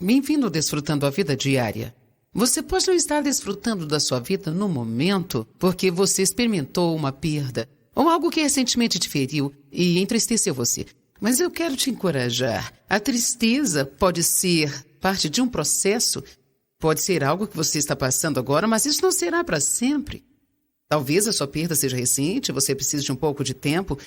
Bem-vindo desfrutando a vida diária. Você pode não estar desfrutando da sua vida no momento porque você experimentou uma perda ou algo que recentemente te feriu e entristeceu você. Mas eu quero te encorajar. A tristeza pode ser parte de um processo, pode ser algo que você está passando agora, mas isso não será para sempre. Talvez a sua perda seja recente, você precise de um pouco de tempo,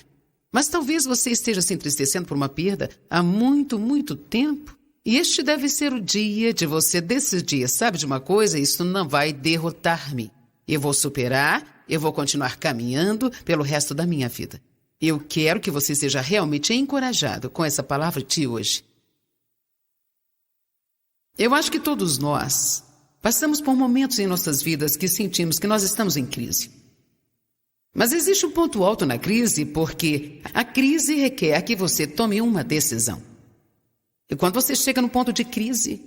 mas talvez você esteja se entristecendo por uma perda há muito, muito tempo. E este deve ser o dia de você decidir, sabe de uma coisa? Isso não vai derrotar-me. Eu vou superar, eu vou continuar caminhando pelo resto da minha vida. Eu quero que você seja realmente encorajado com essa palavra de hoje. Eu acho que todos nós passamos por momentos em nossas vidas que sentimos que nós estamos em crise. Mas existe um ponto alto na crise porque a crise requer que você tome uma decisão. E quando você chega no ponto de crise,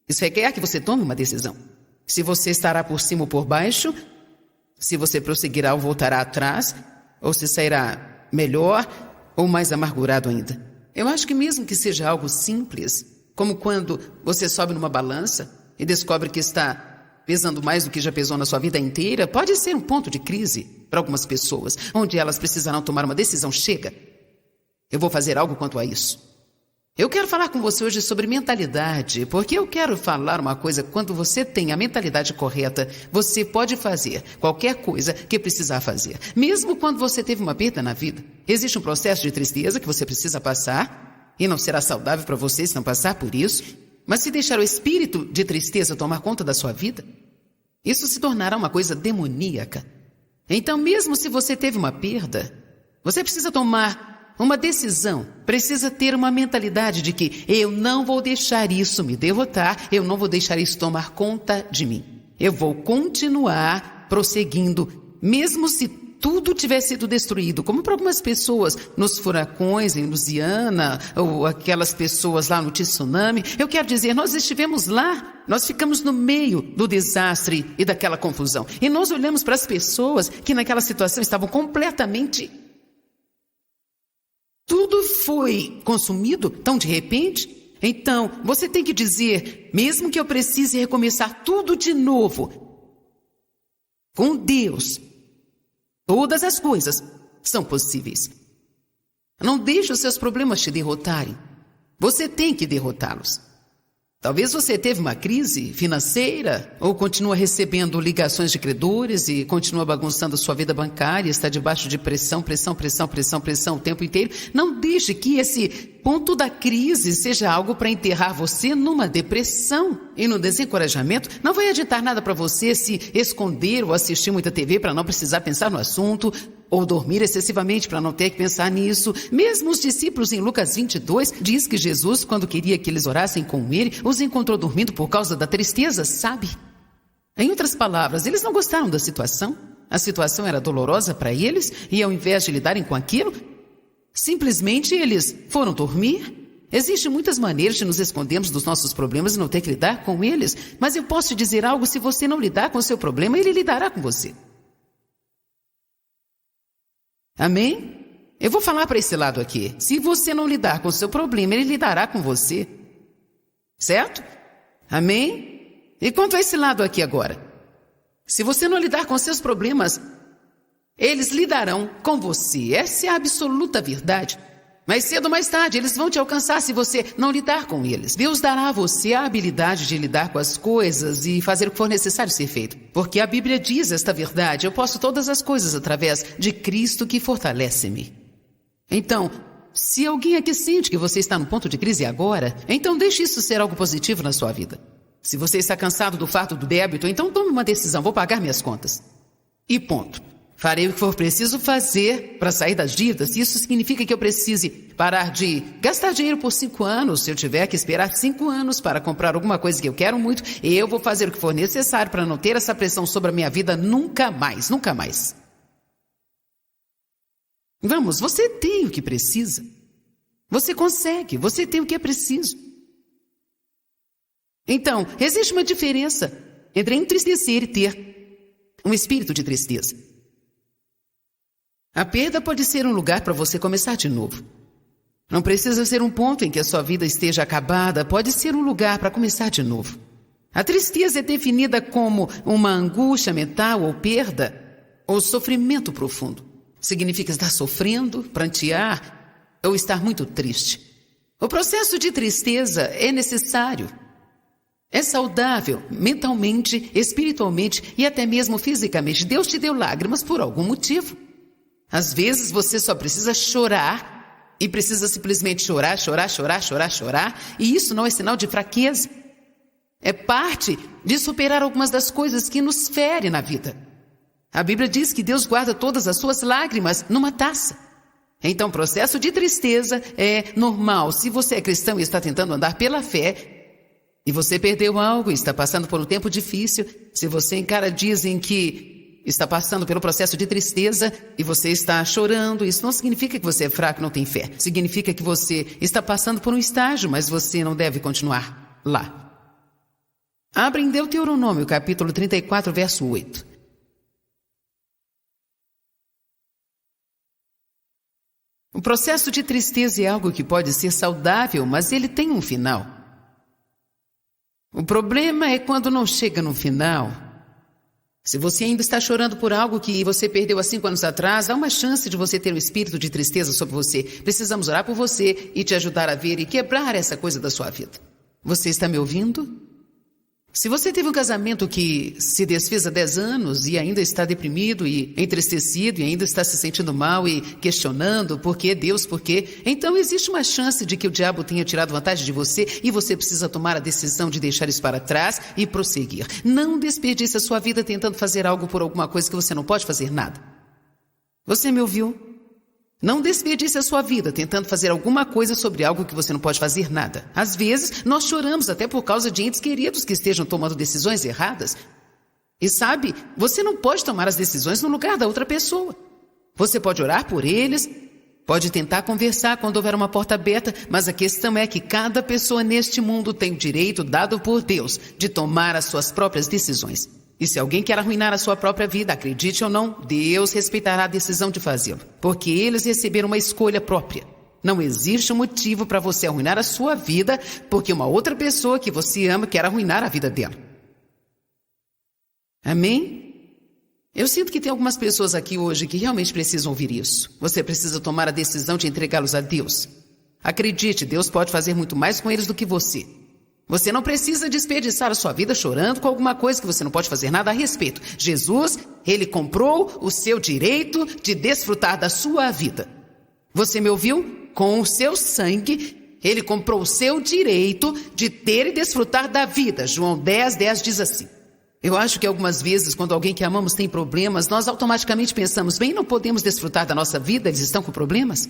isso requer que você tome uma decisão. Se você estará por cima ou por baixo, se você prosseguirá ou voltará atrás, ou se sairá melhor ou mais amargurado ainda. Eu acho que mesmo que seja algo simples, como quando você sobe numa balança e descobre que está pesando mais do que já pesou na sua vida inteira, pode ser um ponto de crise para algumas pessoas, onde elas precisarão tomar uma decisão. Chega, eu vou fazer algo quanto a isso. Eu quero falar com você hoje sobre mentalidade, porque eu quero falar uma coisa: quando você tem a mentalidade correta, você pode fazer qualquer coisa que precisar fazer. Mesmo quando você teve uma perda na vida, existe um processo de tristeza que você precisa passar, e não será saudável para você se não passar por isso. Mas se deixar o espírito de tristeza tomar conta da sua vida, isso se tornará uma coisa demoníaca. Então, mesmo se você teve uma perda, você precisa tomar uma decisão, precisa ter uma mentalidade de que eu não vou deixar isso me derrotar, eu não vou deixar isso tomar conta de mim. Eu vou continuar prosseguindo, mesmo se tudo tiver sido destruído, como para algumas pessoas nos furacões em Louisiana, ou aquelas pessoas lá no tsunami. Eu quero dizer, nós estivemos lá, nós ficamos no meio do desastre e daquela confusão. E nós olhamos para as pessoas que naquela situação estavam completamente... Tudo foi consumido tão de repente. Então, você tem que dizer, mesmo que eu precise recomeçar tudo de novo, com Deus, todas as coisas são possíveis. Não deixe os seus problemas te derrotarem. Você tem que derrotá-los. Talvez você teve uma crise financeira ou continua recebendo ligações de credores e continua bagunçando sua vida bancária, está debaixo de pressão o tempo inteiro. Não deixe que esse ponto da crise seja algo para enterrar você numa depressão e no desencorajamento. Não vai adiantar nada para você se esconder ou assistir muita TV para não precisar pensar no assunto, ou dormir excessivamente para não ter que pensar nisso. Mesmo os discípulos em Lucas 22 diz que Jesus, quando queria que eles orassem com ele, os encontrou dormindo por causa da tristeza, sabe? Em outras palavras, eles não gostaram da situação. A situação era dolorosa para eles e ao invés de lidarem com aquilo, simplesmente eles foram dormir. Existem muitas maneiras de nos escondermos dos nossos problemas e não ter que lidar com eles. Mas eu posso te dizer algo: se você não lidar com o seu problema, ele lidará com você. Amém? Eu vou falar para esse lado aqui. Se você não lidar com o seu problema, ele lidará com você. Certo? Amém? E quanto a esse lado aqui agora? Se você não lidar com seus problemas, eles lidarão com você. Essa é a absoluta verdade. Mais cedo ou mais tarde, eles vão te alcançar se você não lidar com eles. Deus dará a você a habilidade de lidar com as coisas e fazer o que for necessário ser feito. Porque a Bíblia diz esta verdade: eu posso todas as coisas através de Cristo que fortalece-me. Então, se alguém aqui sente que você está no ponto de crise agora, então deixe isso ser algo positivo na sua vida. Se você está cansado do fardo do débito, então tome uma decisão: vou pagar minhas contas. E ponto. Farei o que for preciso fazer para sair das dívidas. Se isso significa que eu precise parar de gastar dinheiro por 5 anos, se eu tiver que esperar 5 anos para comprar alguma coisa que eu quero muito, eu vou fazer o que for necessário para não ter essa pressão sobre a minha vida nunca mais, nunca mais. Vamos, você tem o que precisa. Você consegue, você tem o que é preciso. Então, existe uma diferença entre entristecer e ter um espírito de tristeza. A perda pode ser um lugar para você começar de novo. Não precisa ser um ponto em que a sua vida esteja acabada, pode ser um lugar para começar de novo. A tristeza é definida como uma angústia mental ou perda, ou sofrimento profundo. Significa estar sofrendo, prantear ou estar muito triste. O processo de tristeza é necessário. É saudável mentalmente, espiritualmente e até mesmo fisicamente. Deus te deu lágrimas por algum motivo. Às vezes você só precisa chorar e precisa simplesmente chorar, e isso não é sinal de fraqueza. É parte de superar algumas das coisas que nos ferem na vida. A Bíblia diz que Deus guarda todas as suas lágrimas numa taça. Então, o processo de tristeza é normal. Se você é cristão e está tentando andar pela fé, e você perdeu algo e está passando por um tempo difícil, se você encara dias em que está passando pelo processo de tristeza e você está chorando, isso não significa que você é fraco e não tem fé. Significa que você está passando por um estágio, mas você não deve continuar lá. Abra em Deuteronômio, capítulo 34, verso 8. O processo de tristeza é algo que pode ser saudável, mas ele tem um final. O problema é quando não chega no final. Se você ainda está chorando por algo que você perdeu há 5 anos atrás, há uma chance de você ter um espírito de tristeza sobre você. Precisamos orar por você e te ajudar a ver e quebrar essa coisa da sua vida. Você está me ouvindo? Se você teve um casamento que se desfez há 10 anos e ainda está deprimido e entristecido e ainda está se sentindo mal e questionando por que Deus, por quê, então existe uma chance de que o diabo tenha tirado vantagem de você e você precisa tomar a decisão de deixar isso para trás e prosseguir. Não desperdice a sua vida tentando fazer algo por alguma coisa que você não pode fazer nada. Você me ouviu? Não desperdice a sua vida tentando fazer alguma coisa sobre algo que você não pode fazer nada. Às vezes, nós choramos até por causa de entes queridos que estejam tomando decisões erradas. E sabe, você não pode tomar as decisões no lugar da outra pessoa. Você pode orar por eles, pode tentar conversar quando houver uma porta aberta, mas a questão é que cada pessoa neste mundo tem o direito dado por Deus de tomar as suas próprias decisões. E se alguém quer arruinar a sua própria vida, acredite ou não, Deus respeitará a decisão de fazê-lo, porque eles receberam uma escolha própria. Não existe um motivo para você arruinar a sua vida, porque uma outra pessoa que você ama quer arruinar a vida dela. Amém? Eu sinto que tem algumas pessoas aqui hoje que realmente precisam ouvir isso. Você precisa tomar a decisão de entregá-los a Deus. Acredite, Deus pode fazer muito mais com eles do que você. Você não precisa desperdiçar a sua vida chorando com alguma coisa que você não pode fazer nada a respeito. Jesus, ele comprou o seu direito de desfrutar da sua vida. Você me ouviu? Com o seu sangue, ele comprou o seu direito de ter e desfrutar da vida. João 10:10 diz assim. Eu acho que algumas vezes, quando alguém que amamos tem problemas, nós automaticamente pensamos, bem, não podemos desfrutar da nossa vida, eles estão com problemas.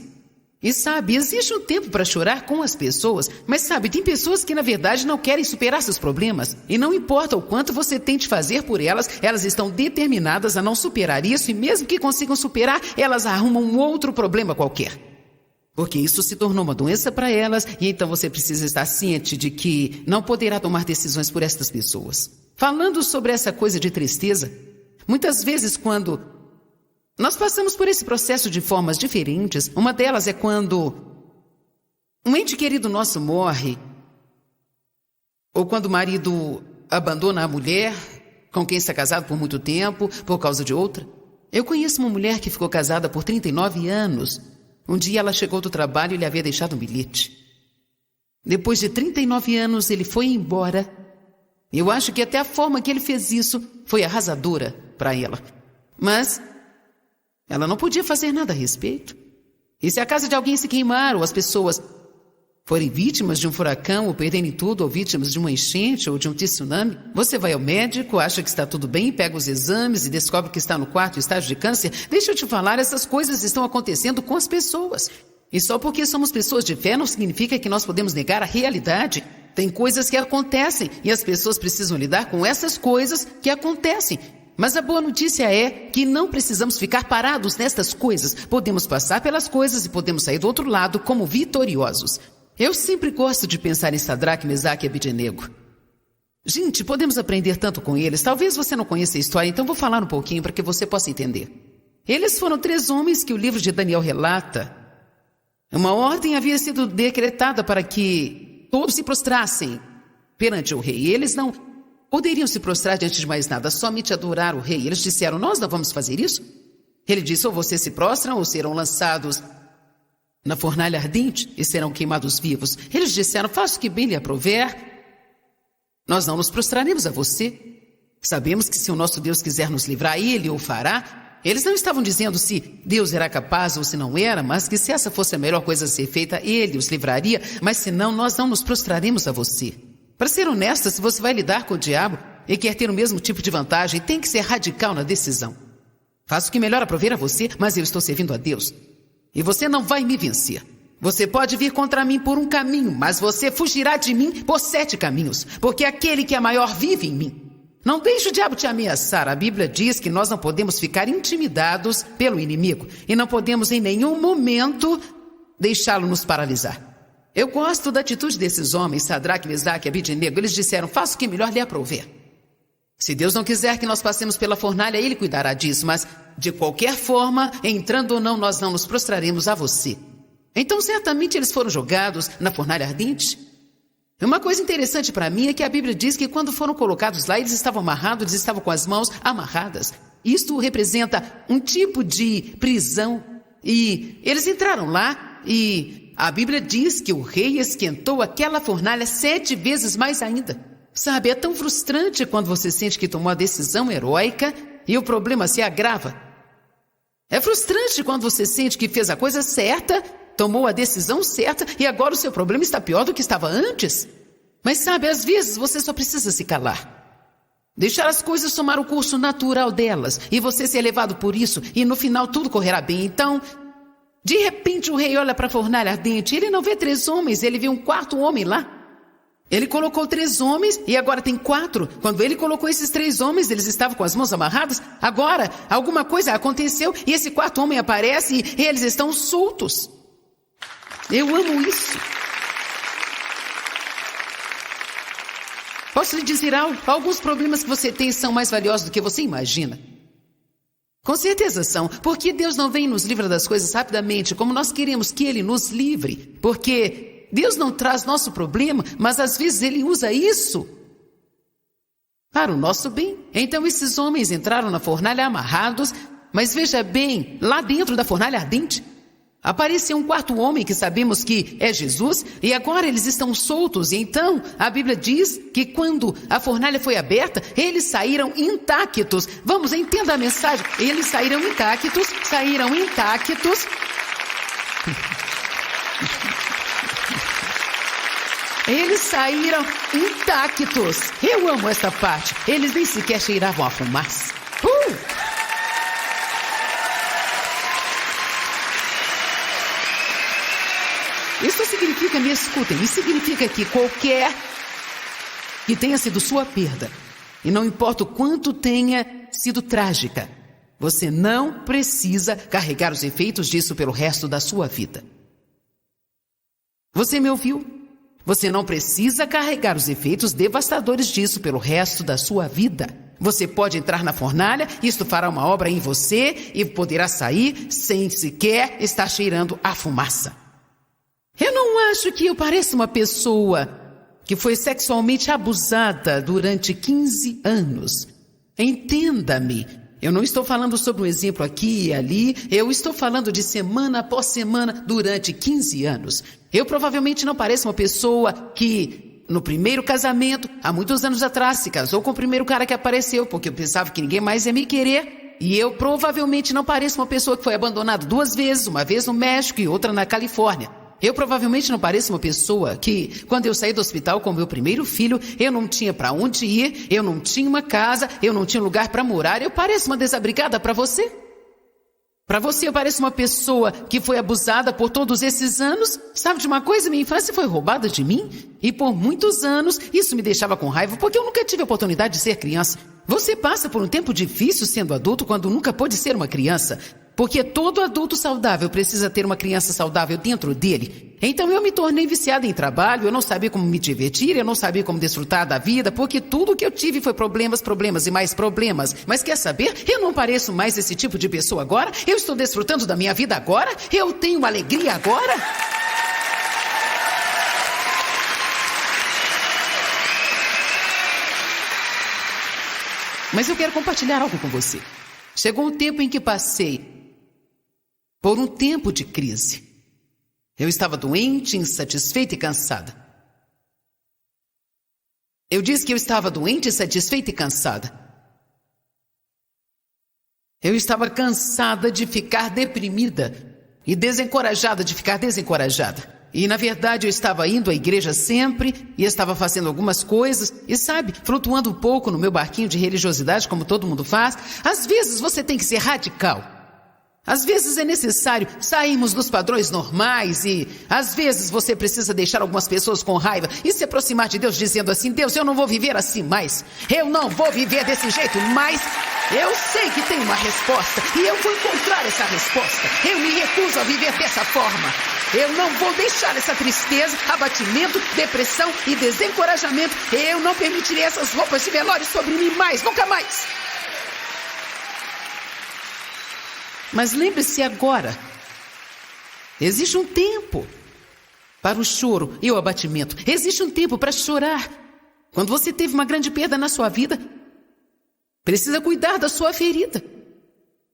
E sabe, existe um tempo para chorar com as pessoas, mas sabe, tem pessoas que na verdade não querem superar seus problemas. E não importa o quanto você tente fazer por elas, elas estão determinadas a não superar isso e mesmo que consigam superar, elas arrumam um outro problema qualquer. Porque isso se tornou uma doença para elas e então você precisa estar ciente de que não poderá tomar decisões por estas pessoas. Falando sobre essa coisa de tristeza, muitas vezes quando nós passamos por esse processo de formas diferentes. Uma delas é quando um ente querido nosso morre, ou quando o marido abandona a mulher com quem está casado por muito tempo, por causa de outra. Eu conheço uma mulher que ficou casada por 39 anos. Um dia ela chegou do trabalho e lhe havia deixado um bilhete. Depois de 39 anos, ele foi embora. Eu acho que até a forma que ele fez isso foi arrasadora para ela. Mas ela não podia fazer nada a respeito. E se a casa de alguém se queimar, ou as pessoas forem vítimas de um furacão, ou perderem tudo, ou vítimas de uma enchente, ou de um tsunami, você vai ao médico, acha que está tudo bem, pega os exames e descobre que está no 4º estágio de câncer. Deixa eu te falar, essas coisas estão acontecendo com as pessoas. E só porque somos pessoas de fé não significa que nós podemos negar a realidade. Tem coisas que acontecem, e as pessoas precisam lidar com essas coisas que acontecem. Mas a boa notícia é que não precisamos ficar parados nestas coisas. Podemos passar pelas coisas e podemos sair do outro lado como vitoriosos. Eu sempre gosto de pensar em Sadraque, Mesaque e Abednego. Gente, podemos aprender tanto com eles. Talvez você não conheça a história, então vou falar um pouquinho para que você possa entender. Eles foram 3 homens que o livro de Daniel relata. Uma ordem havia sido decretada para que todos se prostrassem perante o rei. Eles não poderiam se prostrar diante de mais nada, somente adorar o rei. Eles disseram: nós não vamos fazer isso. Ele disse: ou vocês se prostram ou serão lançados na fornalha ardente e serão queimados vivos. Eles disseram: faça o que bem lhe aprouver, nós não nos prostraremos a você. Sabemos que se o nosso Deus quiser nos livrar, Ele o fará. Eles não estavam dizendo se Deus era capaz ou se não era, mas que se essa fosse a melhor coisa a ser feita, Ele os livraria, mas se não, nós não nos prostraremos a você. Para ser honesta, se você vai lidar com o diabo e quer ter o mesmo tipo de vantagem, tem que ser radical na decisão. Faço o que melhor aprouver a você, mas eu estou servindo a Deus. E você não vai me vencer. Você pode vir contra mim por um caminho, mas você fugirá de mim por 7 caminhos, porque aquele que é maior vive em mim. Não deixe o diabo te ameaçar. A Bíblia diz que nós não podemos ficar intimidados pelo inimigo e não podemos em nenhum momento deixá-lo nos paralisar. Eu gosto da atitude desses homens, Sadraque, Mesaque e Abidnego. Eles disseram: faça o que melhor lhe aprouver. Se Deus não quiser que nós passemos pela fornalha, Ele cuidará disso, mas de qualquer forma, entrando ou não, nós não nos prostraremos a você. Então certamente eles foram jogados na fornalha ardente. Uma coisa interessante para mim é que a Bíblia diz que quando foram colocados lá, eles estavam amarrados, eles estavam com as mãos amarradas. Isto representa um tipo de prisão. E eles entraram lá e a Bíblia diz que o rei esquentou aquela fornalha 7 vezes mais ainda. Sabe, é tão frustrante quando você sente que tomou a decisão heróica e o problema se agrava. É frustrante quando você sente que fez a coisa certa, tomou a decisão certa e agora o seu problema está pior do que estava antes. Mas sabe, às vezes você só precisa se calar. Deixar as coisas tomar o curso natural delas e você ser levado por isso e no final tudo correrá bem. Então, de repente o rei olha para a fornalha ardente, ele não vê 3 homens, ele vê um 4º homem lá. Ele colocou 3 homens e agora tem 4. Quando ele colocou esses 3 homens, eles estavam com as mãos amarradas. Agora, alguma coisa aconteceu e esse 4º homem aparece e eles estão soltos. Eu amo isso. Posso lhe dizer algo? Alguns problemas que você tem são mais valiosos do que você imagina. Com certeza são. Porque Deus não vem e nos livra das coisas rapidamente, como nós queremos que Ele nos livre. Porque Deus não traz nosso problema, mas às vezes Ele usa isso para o nosso bem. Então esses homens entraram na fornalha amarrados, mas veja bem, lá dentro da fornalha ardente, apareceu um 4º homem que sabemos que é Jesus, e agora eles estão soltos. E então a Bíblia diz que quando a fornalha foi aberta, eles saíram intactos. Vamos, entenda a mensagem. Eles saíram intactos. Eles saíram intactos. Eu amo essa parte. Eles nem sequer cheiravam a fumaça. Isso significa, me escutem, isso significa que qualquer que tenha sido sua perda, e não importa o quanto tenha sido trágica, você não precisa carregar os efeitos disso pelo resto da sua vida. Você me ouviu? Você não precisa carregar os efeitos devastadores disso pelo resto da sua vida. Você pode entrar na fornalha, isto fará uma obra em você e poderá sair sem sequer estar cheirando a fumaça. Eu não acho que eu pareça uma pessoa que foi sexualmente abusada durante 15 anos. Entenda-me, eu não estou falando sobre um exemplo aqui e ali, eu estou falando de semana após semana durante 15 anos. Eu provavelmente não pareço uma pessoa que, no primeiro casamento, há muitos anos atrás, se casou com o primeiro cara que apareceu, porque eu pensava que ninguém mais ia me querer. E eu provavelmente não pareço uma pessoa que foi abandonada 2 vezes, uma vez no México e outra na Califórnia. Eu provavelmente não pareço uma pessoa que, quando eu saí do hospital com meu primeiro filho, eu não tinha para onde ir, eu não tinha uma casa, eu não tinha lugar para morar. Eu pareço uma desabrigada para você? Para você eu pareço uma pessoa que foi abusada por todos esses anos? Sabe de uma coisa? Minha infância foi roubada de mim e por muitos anos isso me deixava com raiva porque eu nunca tive a oportunidade de ser criança. Você passa por um tempo difícil sendo adulto quando nunca pôde ser uma criança. Porque todo adulto saudável precisa ter uma criança saudável dentro dele. Então eu me tornei viciada em trabalho, eu não sabia como me divertir, eu não sabia como desfrutar da vida, porque tudo que eu tive foi problemas, problemas e mais problemas. Mas quer saber? Eu não pareço mais esse tipo de pessoa agora. Eu estou desfrutando da minha vida agora. Eu tenho uma alegria agora. Mas eu quero compartilhar algo com você. Chegou um tempo em que passei por um tempo de crise. Eu estava doente, insatisfeita e cansada. Eu disse que eu estava doente, insatisfeita e cansada. Eu estava cansada de ficar deprimida e desencorajada de ficar desencorajada. E, na verdade, eu estava indo à igreja sempre e estava fazendo algumas coisas e, sabe, flutuando um pouco no meu barquinho de religiosidade, como todo mundo faz. Às vezes você tem que ser radical. Às vezes é necessário sairmos dos padrões normais e, às vezes, você precisa deixar algumas pessoas com raiva e se aproximar de Deus dizendo assim: Deus, eu não vou viver assim mais. Eu não vou viver desse jeito mais. Eu sei que tem uma resposta e eu vou encontrar essa resposta. Eu me recuso a viver dessa forma. Eu não vou deixar essa tristeza, abatimento, depressão e desencorajamento. Eu não permitirei essas roupas de velório sobre mim mais, nunca mais. Mas lembre-se agora, existe um tempo para o choro e o abatimento. Existe um tempo para chorar. Quando você teve uma grande perda na sua vida, precisa cuidar da sua ferida.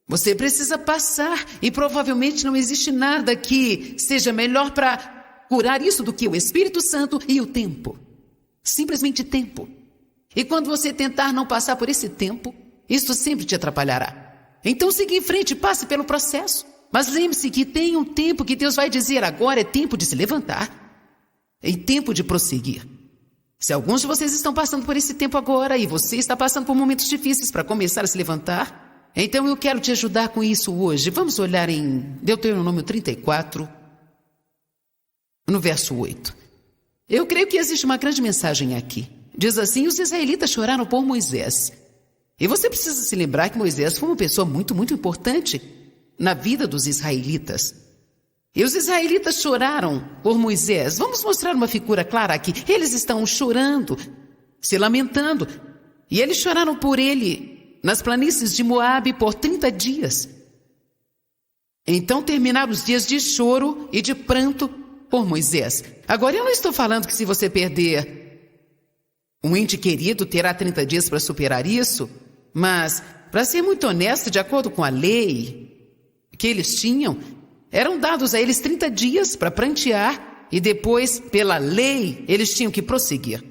Você precisa passar e provavelmente não existe nada que seja melhor para curar isso do que o Espírito Santo e o tempo. Simplesmente tempo. E quando você tentar não passar por esse tempo, isso sempre te atrapalhará. Então siga em frente, passe pelo processo. Mas lembre-se que tem um tempo que Deus vai dizer: agora é tempo de se levantar. É tempo de prosseguir. Se alguns de vocês estão passando por esse tempo agora e você está passando por momentos difíceis para começar a se levantar, então eu quero te ajudar com isso hoje. Vamos olhar em Deuteronômio 34, no verso 8. Eu creio que existe uma grande mensagem aqui. Diz assim: os israelitas choraram por Moisés. E você precisa se lembrar que Moisés foi uma pessoa muito, muito importante na vida dos israelitas. E os israelitas choraram por Moisés. Vamos mostrar uma figura clara aqui. Eles estão chorando, se lamentando. E eles choraram por ele nas planícies de Moabe por 30 dias. Então terminaram os dias de choro e de pranto por Moisés. Agora, eu não estou falando que se você perder um ente querido, terá 30 dias para superar isso. Mas, para ser muito honesto, de acordo com a lei que eles tinham, eram dados a eles 30 dias para prantear e depois, pela lei, eles tinham que prosseguir.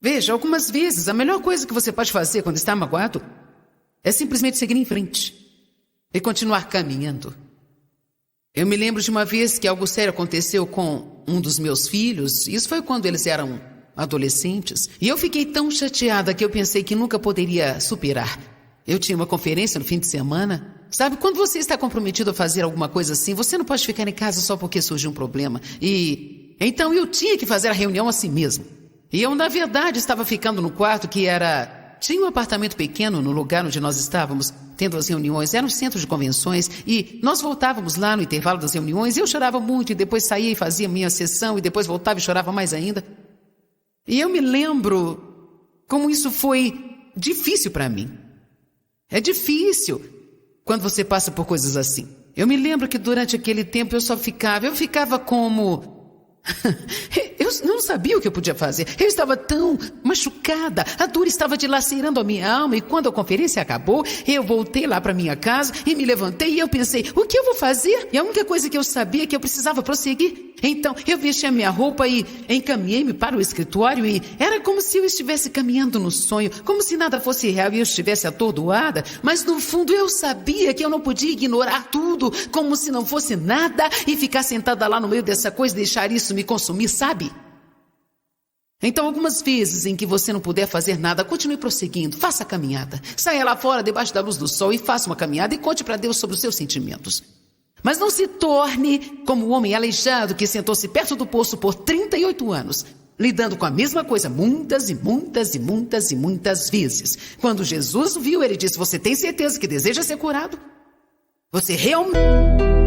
Veja, algumas vezes a melhor coisa que você pode fazer quando está magoado é simplesmente seguir em frente e continuar caminhando. Eu me lembro de uma vez que algo sério aconteceu com um dos meus filhos. Isso foi quando eles eram adolescentes. E eu fiquei tão chateada que eu pensei que nunca poderia superar. Eu tinha uma conferência no fim de semana. Sabe, quando você está comprometido a fazer alguma coisa assim, você não pode ficar em casa só porque surgiu um problema. E então eu tinha que fazer a reunião assim mesmo. E eu, na verdade, estava ficando no quarto que tinha um apartamento pequeno no lugar onde nós estávamos tendo as reuniões. Era um centro de convenções e nós voltávamos lá no intervalo das reuniões e eu chorava muito e depois saía e fazia minha sessão e depois voltava e chorava mais ainda. E eu me lembro como isso foi difícil para mim. É difícil quando você passa por coisas assim. Eu me lembro que durante aquele tempo eu ficava como... Eu não sabia o que eu podia fazer. Eu estava tão machucada. A dor estava dilacerando a minha alma. E quando a conferência acabou, eu voltei lá para minha casa e me levantei e eu pensei, o que eu vou fazer? E a única coisa que eu sabia é que eu precisava prosseguir. Então eu vesti a minha roupa e encaminhei-me para o escritório e era como se eu estivesse caminhando no sonho, como se nada fosse real e eu estivesse atordoada, mas no fundo eu sabia que eu não podia ignorar tudo, como se não fosse nada e ficar sentada lá no meio dessa coisa e deixar isso me consumir, sabe? Então algumas vezes em que você não puder fazer nada, continue prosseguindo, faça a caminhada, saia lá fora debaixo da luz do sol e faça uma caminhada e conte para Deus sobre os seus sentimentos. Mas não se torne como o homem aleijado que sentou-se perto do poço por 38 anos, lidando com a mesma coisa muitas e muitas e muitas e muitas vezes. Quando Jesus viu, ele disse, você tem certeza que deseja ser curado? Você realmente...